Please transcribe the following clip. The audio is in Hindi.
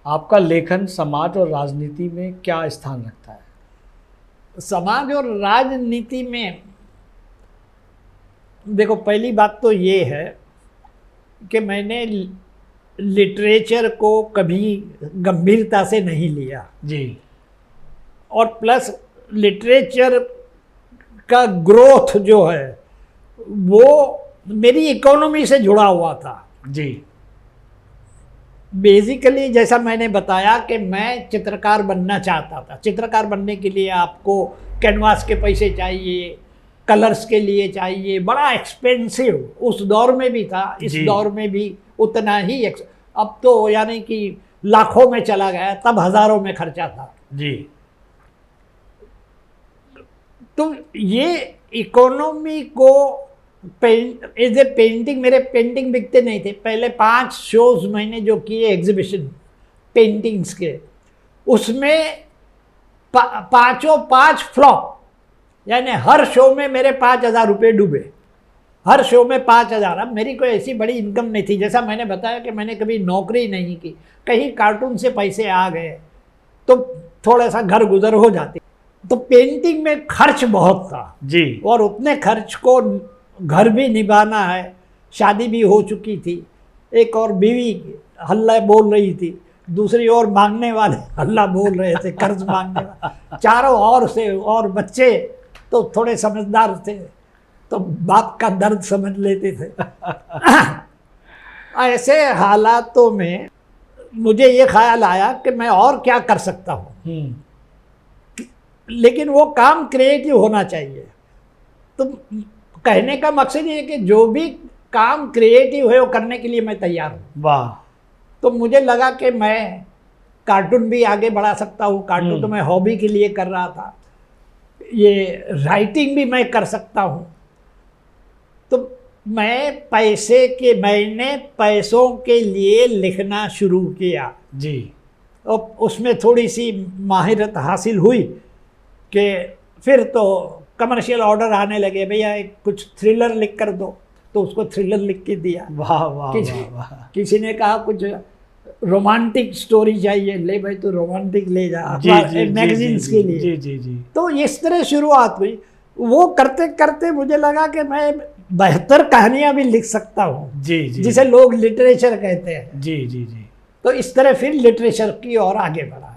आपका लेखन समाज और राजनीति में क्या स्थान रखता है? समाज और राजनीति में देखो, पहली बात तो ये है कि मैंने लिटरेचर को कभी गंभीरता से नहीं लिया जी। और प्लस लिटरेचर का ग्रोथ जो है वो मेरी इकोनॉमी से जुड़ा हुआ था जी। बेसिकली। जैसा मैंने बताया कि मैं चित्रकार बनना चाहता था। चित्रकार बनने के लिए आपको कैनवास के पैसे चाहिए, कलर्स के लिए चाहिए, बड़ा एक्सपेंसिव उस दौर में भी था, इस दौर में भी उतना ही। अब तो यानी कि लाखों में चला गया, तब हजारों में खर्चा था जी। तो ये इकोनॉमी को एज ए पेंटिंग, मेरे पेंटिंग बिकते नहीं थे। पहले 5 शोज मैंने जो किए एग्जीबिशन पेंटिंग्स के, उसमें पांचों 5 फ्लॉप, यानी हर शो में मेरे 5,000 रुपये डूबे, हर शो में 5,000। अब मेरी कोई ऐसी बड़ी इनकम नहीं थी, जैसा मैंने बताया कि मैंने कभी नौकरी नहीं की, कहीं कार्टून से पैसे आ गए तो थोड़ा सा घर गुजर हो जाती। तो पेंटिंग में खर्च बहुत था जी। और उतने खर्च को घर भी निभाना है, शादी भी हो चुकी थी, एक और बीवी हल्ला बोल रही थी, दूसरी ओर मांगने वाले हल्ला बोल रहे थे, कर्ज मांगने वाले, चारों ओर से, और बच्चे तो थोड़े समझदार थे तो बाप का दर्द समझ लेते थे। ऐसे हालातों में मुझे ये ख्याल आया कि मैं और क्या कर सकता हूँ, लेकिन वो काम क्रिएटिव होना चाहिए। तो कहने का मकसद ये है कि जो भी काम क्रिएटिव है वो करने के लिए मैं तैयार हूँ। वाह। तो मुझे लगा कि मैं कार्टून भी आगे बढ़ा सकता हूँ। कार्टून तो मैं हॉबी के लिए कर रहा था, ये राइटिंग भी मैं कर सकता हूँ। तो मैंने पैसों के लिए लिखना शुरू किया जी। और उसमें थोड़ी सी माहिरत हासिल हुई कि फिर तो कमर्शियल ऑर्डर आने लगे, भैया एक कुछ थ्रिलर लिख कर दो, तो उसको थ्रिलर लिख के दिया। वाह वाह वाह। किसी ने कहा कुछ रोमांटिक स्टोरी चाहिए, ले भाई तो रोमांटिक ले जा, मैगजीन्स के लिए। जी जी जी। तो इस तरह शुरुआत हुई। वो करते करते मुझे लगा कि मैं बेहतर कहानियां भी लिख सकता हूँ जी जी, जिसे लोग लिटरेचर कहते हैं। जी जी जी। तो इस तरह फिर लिटरेचर की ओर आगे बढ़ा।